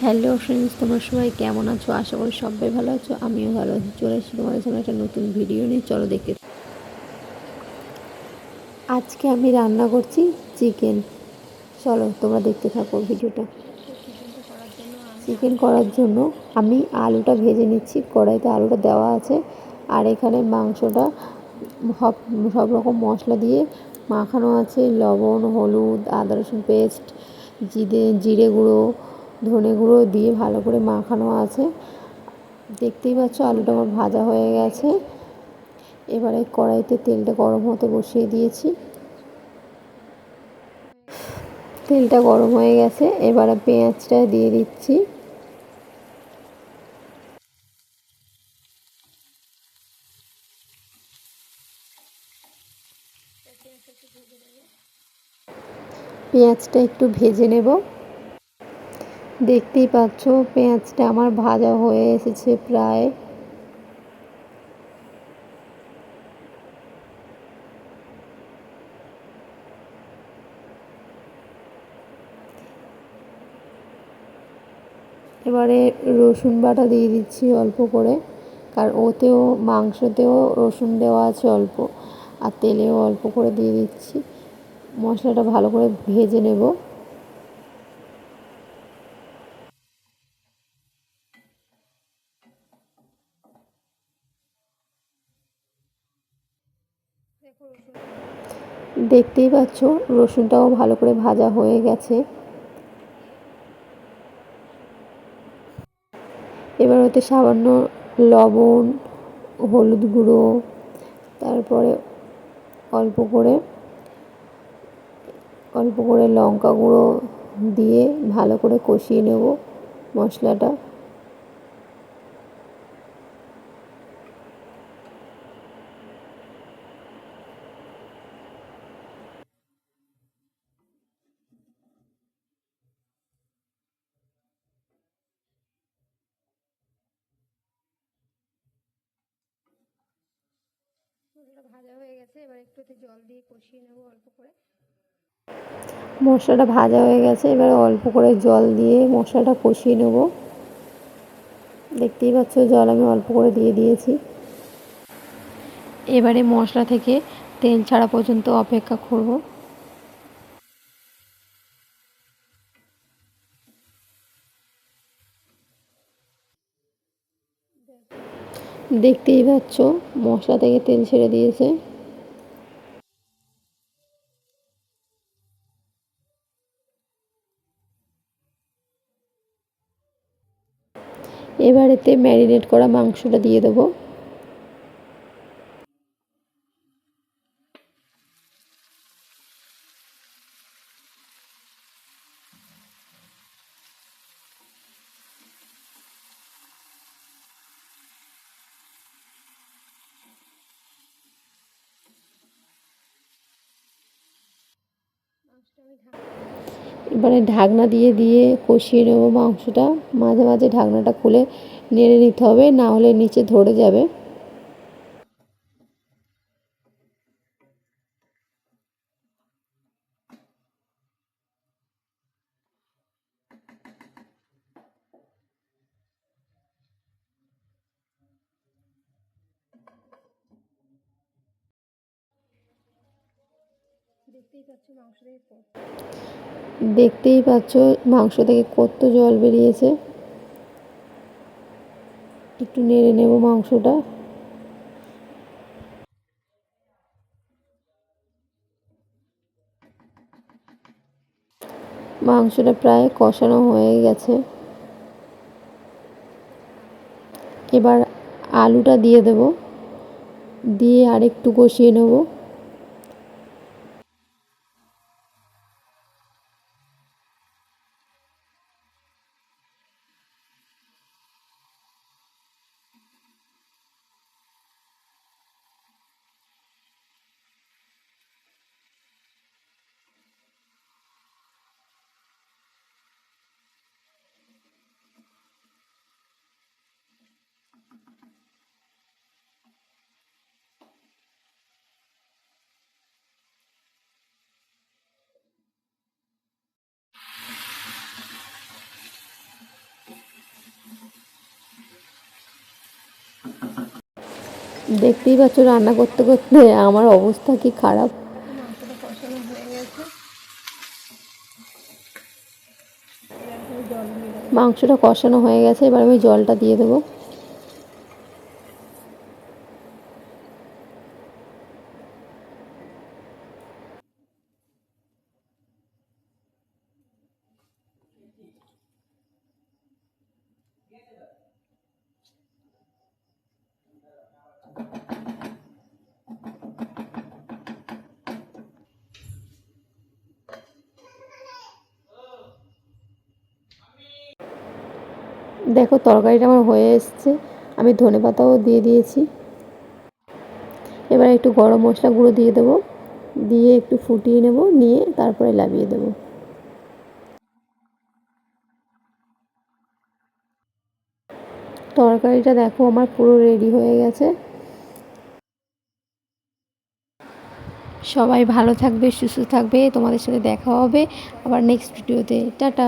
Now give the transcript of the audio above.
Hello friends, তোমরা সবাই কেমন আছো? আশা করি সবাই ভালো আছো। আমিও ভালো আছি। চলে এসেছি তোমাদের সামনে একটা নতুন ভিডিও নিয়ে। চলো দেখতে। আজকে আমি রান্না করছি চিকেন। চলো তোমরা দেখতে থাকো ভিডিওটা। চিকেন করার জন্য আমি আলুটা ভেজে নিচ্ছি। কড়াইতে আলুটা দেওয়া আছে, আর এখানে মাংসটা সব রকম মশলা দিয়ে মাখানো আছে। লবণ, হলুদ, আদা রসুন পেস্ট, জিরে গুঁড়ো, ধনে গুঁড়ো দিয়ে ভালো করে মাখানো আছে। দেখতেই পাচ্ছ আলুটা আমার ভাজা হয়ে গেছে। এবারে কড়াইতে তেলটা গরম হতে বসিয়ে দিয়েছি। তেলটা গরম হয়ে গেছে, এবারে পেঁয়াজটা দিয়ে দিচ্ছি। পেঁয়াজটা একটু ভেজে নেব। দেখতেই পাচ্ছ পেঁয়াজটা আমার ভাজা হয়ে এসেছে প্রায়। এবারে রসুন বাটা দিয়ে দিচ্ছি অল্প করে, কারণ ওতেও মাংসতেও রসুন দেওয়া আছে অল্প, আর তেলেও অল্প করে দিয়ে দিচ্ছি। মশলাটা ভালো করে ভেজে নেব। দেখতেই পাচ্ছ রসুনটাও ভালো করে ভাজা হয়ে গেছে। এবার ওতে সামান্য লবণ, হলুদ গুঁড়ো, তারপরে অল্প করে লঙ্কা গুঁড়ো দিয়ে ভালো করে কষিয়ে নেব মশলাটা। মশলাটা ভাজা হয়ে গেছে, এবার একটুতে জল দিয়ে কষিয়ে নেব অল্প করে। মশলাটা ভাজা হয়ে গেছে, এবার অল্প করে জল দিয়ে মশলাটা কষিয়ে নেব। দেখতেই পাচ্ছ জল আমি অল্প করে দিয়ে দিয়েছি। এবারে মশলা থেকে তেল ছাড়া পর্যন্ত অপেক্ষা করব। দেখতেই পাচ্ছ মশলা থেকে তেল ছেড়ে দিয়েছে। এবারেতে ম্যারিনেট করা মাংসটা দিয়ে দেবো। এবারে ঢাকনা দিয়ে কষিয়ে নেবো মাংসটা। মাঝে মাঝে ঢাকনাটা খুলে নেড়ে নিতে হবে, না হলে নিচে ধরে যাবে। দেখতেই পাচ্ছ মাংস থেকে কত জল বেরিয়েছে। একটু নেড়ে নেব মাংসটা। মাংসটা প্রায় কষানো হয়ে গেছে। এবার আলুটা দিয়ে দেব, দিয়ে আরেকটু কষিয়ে নেব। দেখতেই পাচ্ছ রান্না করতে করতে আমার অবস্থা কি খারাপ। মাংসটা কষানো হয়ে গেছে, এবার আমি জলটা দিয়ে দেবো। দেখো তরকারিটা আমার হয়ে এসছে, আমি ধনেপাতাও দিয়ে দিয়েছি। এবার একটু গরম মশলা গুঁড়ো দিয়ে দেবো, দিয়ে একটু ফুটিয়ে নেব, নিয়ে তারপরে নামিয়ে দেবো। তরকারিটা দেখো আমার পুরো রেডি হয়ে গেছে। সবাই ভালো থাকবে, সুস্থ থাকবে, তোমাদের সাথে দেখা হবে আবার নেক্সট ভিডিওতে। টাটা।